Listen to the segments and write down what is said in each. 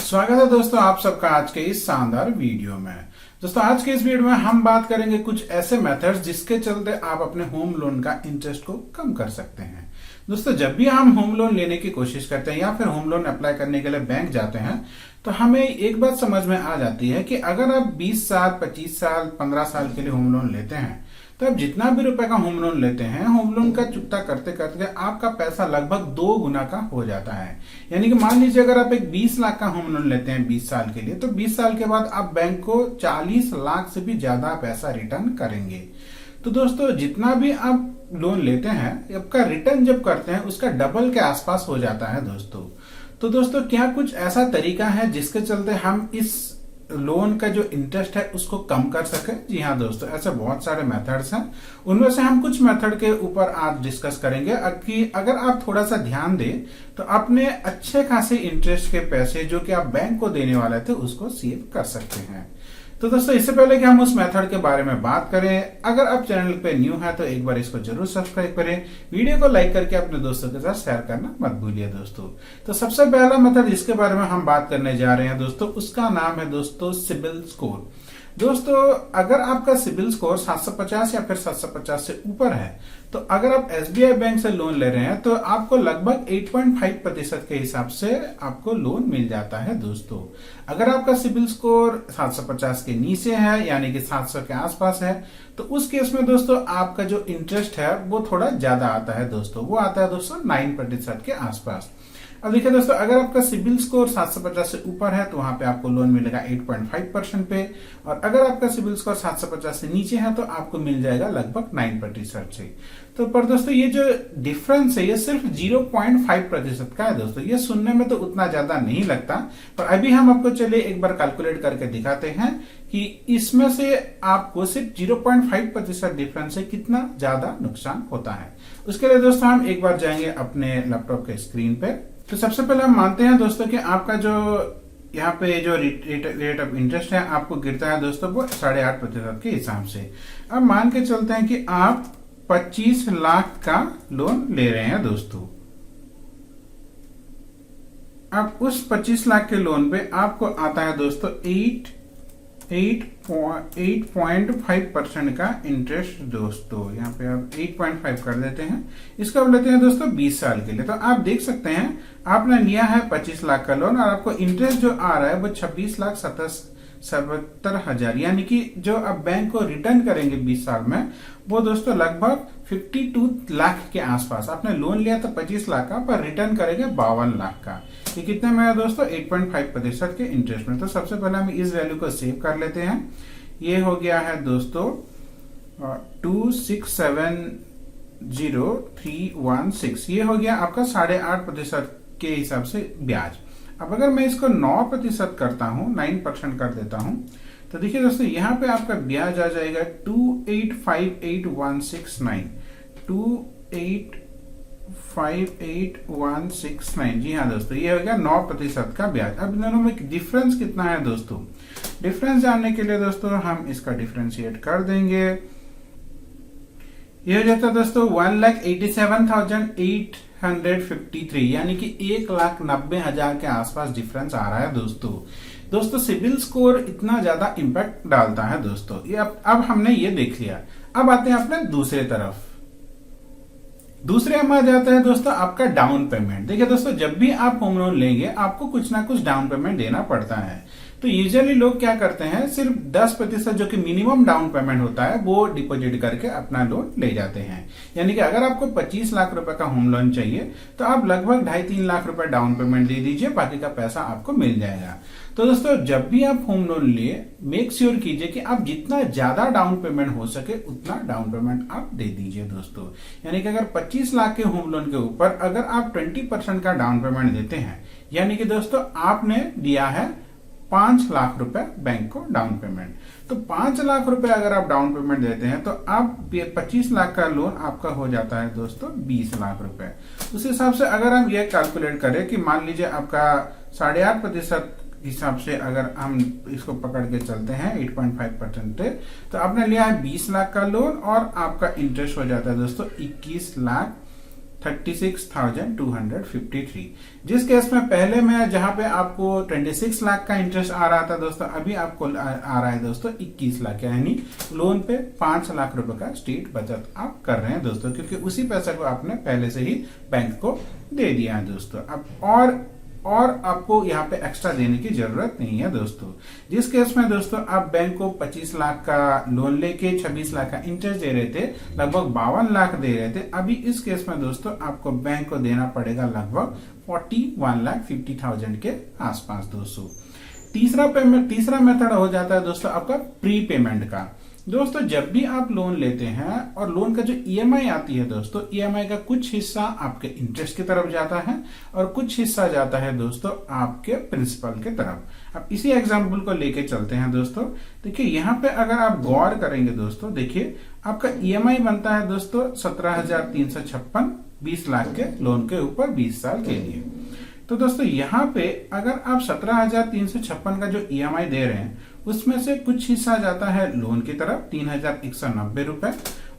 स्वागत है दोस्तों आप सबका आज के इस शानदार वीडियो में। दोस्तों आज के इस वीडियो में हम बात करेंगे कुछ ऐसे मेथड्स जिसके चलते आप अपने होम लोन का इंटरेस्ट को कम कर सकते हैं। दोस्तों जब भी हम होम लोन लेने की कोशिश करते हैं या फिर होम लोन अप्लाई करने के लिए बैंक जाते हैं तो हमें एक बात समझ में आ जाती है कि अगर आप 20 साल 25 साल 15 साल के लिए होम लोन लेते हैं तो आप जितना भी रुपए का होम लोन लेते हैं होम लोन का चुकता करते करते आपका पैसा लगभग 2 गुना का हो जाता है। यानी कि मान लीजिए अगर आप एक 20 लाख का होम लोन लेते हैं 20 साल के लिए तो 20 साल के बाद आप बैंक को 40 लाख से भी ज्यादा पैसा रिटर्न करेंगे। तो दोस्तों जितना भी आप लोन लेते हैं आपका रिटर्न जब करते हैं उसका डबल के आसपास हो जाता है दोस्तों। तो दोस्तों क्या कुछ ऐसा तरीका है जिसके चलते हम इस लोन का जो इंटरेस्ट है उसको कम कर सके? जी हाँ दोस्तों, ऐसे बहुत सारे मेथड्स हैं, उनमें से हम कुछ मेथड के ऊपर आज डिस्कस करेंगे कि अगर आप थोड़ा सा ध्यान दें तो अपने अच्छे खासे इंटरेस्ट के पैसे जो कि आप बैंक को देने वाले थे उसको सेव कर सकते हैं। तो दोस्तों इससे पहले कि हम उस मेथड के बारे में बात करें, अगर आप चैनल पे न्यू है तो एक बार इसको जरूर सब्सक्राइब करें, वीडियो को लाइक करके अपने दोस्तों के साथ शेयर करना मत भूलिए दोस्तों। तो सबसे पहला मेथड जिसके बारे में हम बात करने जा रहे हैं दोस्तों उसका नाम है दोस्तों सिबिल स्कोर। दोस्तों अगर आपका सिबिल स्कोर 750 या फिर 750 से ऊपर है तो अगर आप एसबीआई बैंक से लोन ले रहे हैं तो आपको लगभग 8.5% के हिसाब से आपको लोन मिल जाता है दोस्तों। अगर आपका सिबिल स्कोर 750 के नीचे है यानी कि 700 के आसपास है तो उस केस में दोस्तों आपका जो इंटरेस्ट है वो थोड़ा ज्यादा आता है दोस्तों, वो आता है दोस्तों 9% के आसपास। अब देखिए दोस्तों अगर आपका सिबिल स्कोर 750 से ऊपर है तो वहां पे आपको लोन मिलेगा 8.5% पे, और अगर आपका सिबिल स्कोर 750 से नीचे है तो आपको मिल जाएगा लगभग 9% से। तो पर दोस्तों ये जो डिफरेंस है ये सिर्फ 0.5% का है दोस्तों। ये सुनने में तो उतना ज्यादा नहीं लगता, पर अभी हम आपको चलिए एक बार कैलकुलेट करके दिखाते हैं कि इसमें से आपको सिर्फ 0.5% डिफरेंस से कितना ज्यादा नुकसान होता है। उसके लिए दोस्तों हम एक बार जाएंगे अपने लैपटॉप के स्क्रीन पे। तो सबसे पहले हम मानते हैं दोस्तों कि आपका जो यहाँ पे जो रेट ऑफ इंटरेस्ट है आपको गिरता है दोस्तों वो 8.5% के हिसाब से। अब मान के चलते हैं कि आप 25 लाख का लोन ले रहे हैं दोस्तों। अब उस 25 लाख के लोन पे आपको आता है दोस्तों 8.5% का इंटरेस्ट दोस्तों। यहाँ पे आप 8.5 कर देते हैं, इसको अब लेते हैं दोस्तों 20 साल के लिए। तो आप देख सकते हैं आपने लिया है 25 लाख का लोन और आपको इंटरेस्ट जो आ रहा है वो 26,77,000 यानी कि जो आप बैंक को रिटर्न करेंगे 20 साल में वो दोस्तों लगभग 52 लाख के आसपास। आपने लोन लिया था 25 लाख का पर रिटर्न करेंगे 52 लाख का। ये कितने में है दोस्तों? 8.5% के इंटरेस्ट में। तो सबसे पहले हम इस वैल्यू को सेव कर लेते हैं। ये हो गया है दोस्तों 2670316। ये हो गया आपका 8.5% के हिसाब से ब्याज। अब अगर मैं इसको 9% करता हूं, 9% कर देता हूं तो देखिए दोस्तों यहाँ पे आपका ब्याज आ जाएगा 2858169। 2858169। जी हाँ दोस्तों ये हो गया 9% का ब्याज। अब इन दोनों में डिफरेंस कितना है दोस्तों? डिफरेंस जानने के लिए दोस्तों हम इसका डिफरेंशिएट कर देंगे। ये हो जाता है दोस्तों 1,87,853 यानी कि 1,90,000 के आसपास डिफरेंस आ रहा है दोस्तों। दोस्तों सिबिल स्कोर इतना ज्यादा इंपैक्ट डालता है दोस्तों। ये अब हमने ये देख लिया। अब आते हैं अपने दूसरे तरफ। दूसरे में आ जाता है दोस्तों आपका डाउन पेमेंट। देखिए दोस्तों जब भी आप होम लोन लेंगे आपको कुछ ना कुछ डाउन पेमेंट देना पड़ता है। तो यूजुअली लोग क्या करते हैं सिर्फ 10% जो कि मिनिमम डाउन पेमेंट होता है वो डिपॉजिट करके अपना लोन ले जाते हैं। यानी कि अगर आपको 25 लाख रुपए का होम लोन चाहिए तो आप लगभग 2.5-3 लाख रुपए डाउन पेमेंट दे दीजिए, बाकी का पैसा आपको मिल जाएगा। तो दोस्तों जब भी आप होम लोन लिए मेक श्योर कीजिए कि आप जितना ज्यादा डाउन पेमेंट हो सके उतना डाउन पेमेंट आप दे दीजिए दोस्तों। यानी कि अगर 25 लाख के होम लोन के ऊपर अगर आप 20% का डाउन पेमेंट देते हैं यानी कि दोस्तों आपने दिया है 5 लाख रुपए बैंक को डाउन पेमेंट। तो 5 लाख रुपए अगर आप डाउन पेमेंट देते हैं तो आप 25 लाख का लोन आपका हो जाता है दोस्तों 20 लाख रुपए। उस हिसाब से अगर हम ये कैलकुलेट करें कि मान लीजिए आपका 8.5% हिसाब से अगर हम इसको पकड़ के चलते हैं 8.5% तो आपने लिया है 20 लाख का लोन और आपका इंटरेस्ट हो जाता है दोस्तों 21 लाख 36,253। जिस केस में पहले में जहां पे आपको 26 लाख का इंटरेस्ट आ रहा था दोस्तों, अभी आपको आ रहा है दोस्तों 21 लाख, यानी लोन पे 5 लाख रुपए का स्टेट बचत आप कर रहे हैं दोस्तों, क्योंकि उसी पैसे को आपने पहले से ही बैंक को दे दिया है दोस्तों। अब और आपको यहाँ पे एक्स्ट्रा देने की जरूरत नहीं है दोस्तों। जिस केस में दोस्तों आप बैंक को 25 लाख का लोन लेके 26 लाख का इंटरेस्ट दे रहे थे, लगभग 52 लाख दे रहे थे, अभी इस केस में दोस्तों आपको बैंक को देना पड़ेगा लगभग 41,50,000 के आसपास दोस्तों। तीसरा मेथड हो जाता है दोस्तों आपका प्री पेमेंट का। दोस्तों जब भी आप लोन लेते हैं और लोन का जो ईएमआई आती है दोस्तों, ईएमआई का कुछ हिस्सा आपके इंटरेस्ट की तरफ जाता है और कुछ हिस्सा जाता है दोस्तों आपके प्रिंसिपल की तरफ। अब इसी एग्जांपल को लेके चलते हैं दोस्तों। देखिए यहाँ पे अगर आप गौर करेंगे दोस्तों, देखिए आपका ईएमआई बनता है दोस्तों 17,356, 20 लाख के लोन के ऊपर 20 साल के लिए। तो दोस्तों यहाँ पे अगर आप 17,356 का जो ईएमआई दे रहे हैं, उसमें से कुछ हिस्सा जाता है लोन की तरफ 3,190 रुपए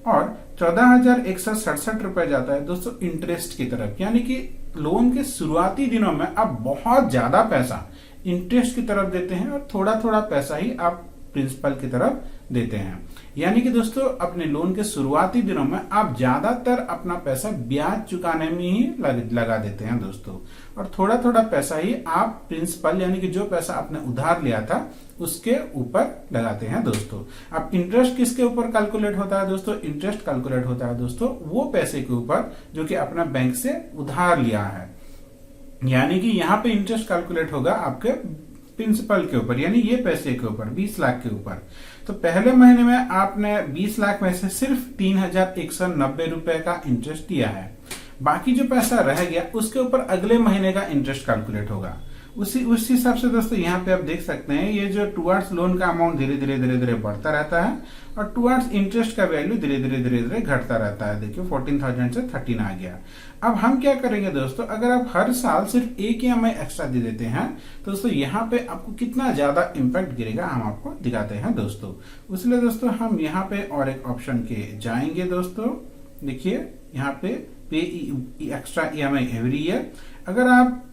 और 14,167 रुपए जाता है दोस्तों इंटरेस्ट की तरफ। यानी कि लोन के शुरुआती दिनों में आप बहुत ज्यादा पैसा इंटरेस्ट की तरफ देते हैं और थोड़ा थोड़ा पैसा ही आप प्रिंसिपल की तरफ देते हैं। यानी कि दोस्तों अपने लोन के शुरुआती दिनों में आप ज्यादातर अपना पैसा ब्याज चुकाने में ही लगा देते हैं दोस्तों, और थोड़ा थोड़ा पैसा ही आप प्रिंसिपल यानी कि जो पैसा आपने उधार लिया था उसके ऊपर लगाते हैं दोस्तों। अब इंटरेस्ट किसके ऊपर कैलकुलेट होता है दोस्तों? इंटरेस्ट कैलकुलेट होता है दोस्तों वो पैसे के ऊपर जो कि अपना बैंक से उधार लिया है। यानी कि यहाँ पे इंटरेस्ट कैलकुलेट होगा आपके प्रिंसिपल के ऊपर, यानी ये पैसे के ऊपर 20 लाख के ऊपर। तो पहले महीने में आपने 20 लाख में से सिर्फ 3,190 रुपए का इंटरेस्ट दिया है, बाकी जो पैसा रह गया उसके ऊपर अगले महीने का इंटरेस्ट कैलकुलेट होगा। उस हिसाब से दोस्तों यहाँ पे आप देख सकते हैं ये जो टुवर्ड्स लोन का अमाउंट धीरे धीरे बढ़ता रहता है और टुवर्ड्स इंटरेस्ट का वैल्यू धीरे धीरे घटता रहता है। देखिए 14,000 से 13 आ गया। अब हम क्या करेंगे दोस्तों, अगर आप हर साल सिर्फ एक ईएमआई एक्स्ट्रा दे देते हैं तो दोस्तों यहाँ पे आपको कितना ज्यादा इम्पैक्ट गिरेगा हम आपको दिखाते हैं दोस्तों। इसलिए दोस्तों हम यहाँ पे और एक ऑप्शन के जाएंगे दोस्तों। देखिए यहाँ पे एक्स्ट्रा ईएमआई एवरी ईयर, अगर आप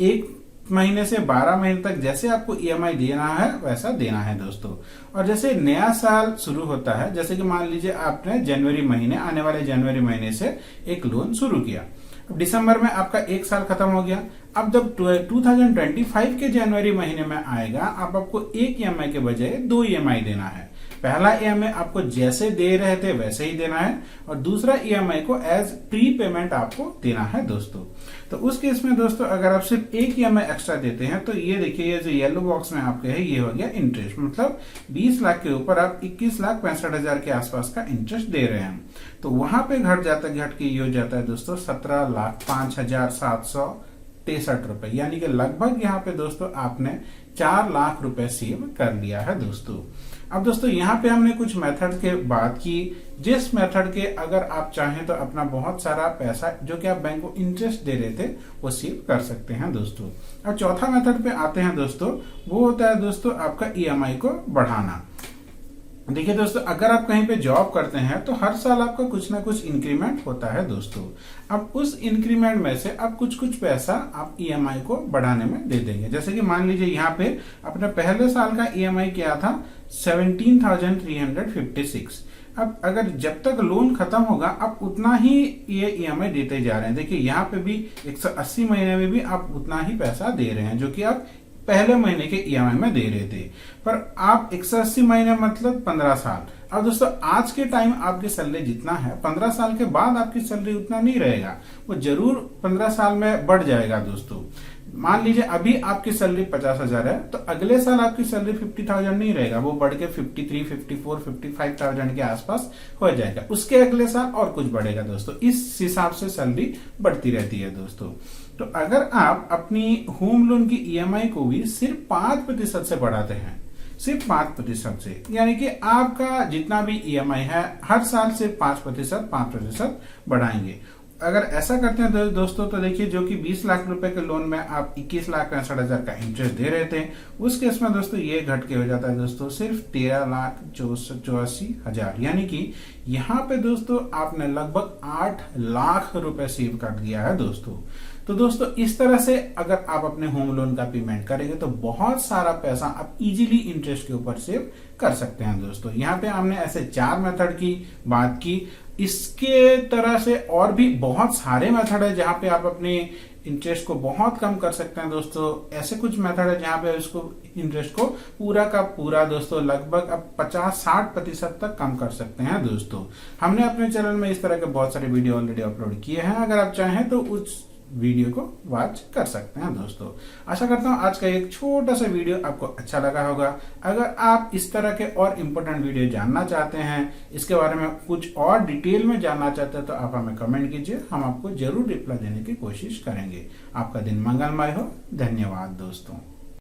एक महीने से 12 महीने तक जैसे आपको ईएमआई देना है वैसा देना है दोस्तों। और जैसे नया साल शुरू होता है, जैसे कि मान लीजिए आपने जनवरी महीने, आने वाले जनवरी महीने से एक लोन शुरू किया, अब दिसंबर में आपका एक साल खत्म हो गया। अब जब 2025 के जनवरी महीने में आएगा, आपको एक ईएमआई के बजाय 2 ईएमआई देना है। पहला ईएमआई आपको जैसे दे रहे थे वैसे ही देना है और दूसरा ईएमआई को एज प्री पेमेंट आपको देना है दोस्तों। तो उस केस में दोस्तों अगर आप सिर्फ एक ईएमआई एक्स्ट्रा देते हैं तो ये देखिए ये जो येलो बॉक्स में आपके है ये हो गया इंटरेस्ट, मतलब 20 लाख के ऊपर आप 21,65,000 के आसपास का इंटरेस्ट दे रहे हैं। तो वहां पे घट के ये हो जाता है दोस्तों 17,05,763 रुपए, यानी कि लगभग यहाँ पे दोस्तों आपने 4 लाख रुपए सेव कर लिया है दोस्तों। अब दोस्तों यहाँ पे हमने कुछ मेथड के बात की, जिस मेथड के अगर आप चाहें तो अपना बहुत सारा पैसा जो कि आप बैंक को इंटरेस्ट दे रहे थे वो सेव कर सकते हैं दोस्तों। अब चौथा मेथड पे आते हैं दोस्तों, वो होता है दोस्तों आपका ईएमआई को बढ़ाना। देखिए दोस्तों अगर आप कहीं पे जॉब करते हैं तो हर साल आपका कुछ ना कुछ इंक्रीमेंट होता है दोस्तों। अब उस इंक्रीमेंट में से आप कुछ पैसा आप ईएमआई को बढ़ाने में दे देंगे। जैसे कि मान लीजिए यहाँ पे अपने पहले साल का ईएमआई क्या था 17,356। अब अगर जब तक लोन खत्म होगा आप उतना ही ये ईएमआई देते जा रहे हैं। देखिए यहाँ पे भी 180 महीने में भी आप उतना ही पैसा दे रहे हैं जो कि आप पहले महीने के ईएमआई में दे रहे थे, पर आप 180 महीने मतलब 15 साल। अब दोस्तों आज के टाइम आपकी सैलरी जितना है 15 साल के बाद आपकी सैलरी उतना नहीं रहेगा, वो जरूर 15 साल में बढ़ जाएगा दोस्तों। मान लीजिए अभी आपकी सैलरी 50,000 है तो अगले साल आपकी सैलरी 50,000 नहीं रहेगा, वो बढ़ के 53, 54, 55,000 के आसपास हो जाएगा। उसके अगले साल और कुछ बढ़ेगा दोस्तों। इस हिसाब से सैलरी बढ़ती रहती है दोस्तों। तो अगर आप अपनी होम लोन की ईएमआई को भी सिर्फ 5% से बढ़ाते हैं, सिर्फ 5% से, यानी कि आपका जितना भी ईएमआई है हर साल सिर्फ 5% बढ़ाएंगे, अगर ऐसा करते हैं तो दोस्तों, तो देखिए जो कि 20 लाख रुपए के लोन में आप 21,65,000 का इंटरेस्ट दे रहे थे, उस केस में दोस्तों ये घट के हो जाता है दोस्तों सिर्फ 13,84,000। यानी कि यहाँ पे दोस्तों आपने लगभग 8 लाख रुपए सेव कर दिया है दोस्तों। तो दोस्तों इस तरह से अगर आप अपने होम लोन का पेमेंट करेंगे तो बहुत सारा पैसा आप इजीली इंटरेस्ट के ऊपर सेव कर सकते हैं दोस्तों। यहाँ पे हमने ऐसे 4 मेथड की बात की। इसके तरह से और भी बहुत सारे मेथड है जहां पे आप अपने इंटरेस्ट को बहुत कम कर सकते हैं दोस्तों। ऐसे कुछ मेथड है जहां पे उसको इंटरेस्ट को पूरा का पूरा दोस्तों लगभग अब 50-60% तक कम कर सकते हैं दोस्तों। हमने अपने चैनल में इस तरह के बहुत सारे वीडियो ऑलरेडी अपलोड किए हैं, अगर आप चाहें तो उस वीडियो को वॉच कर सकते हैं दोस्तों। आशा करता हूं आज का एक छोटा सा वीडियो आपको अच्छा लगा होगा। अगर आप इस तरह के और इम्पोर्टेंट वीडियो जानना चाहते हैं, इसके बारे में कुछ और डिटेल में जानना चाहते हैं, तो आप हमें कमेंट कीजिए, हम आपको जरूर रिप्लाई देने की कोशिश करेंगे। आपका दिन मंगलमय हो। धन्यवाद दोस्तों।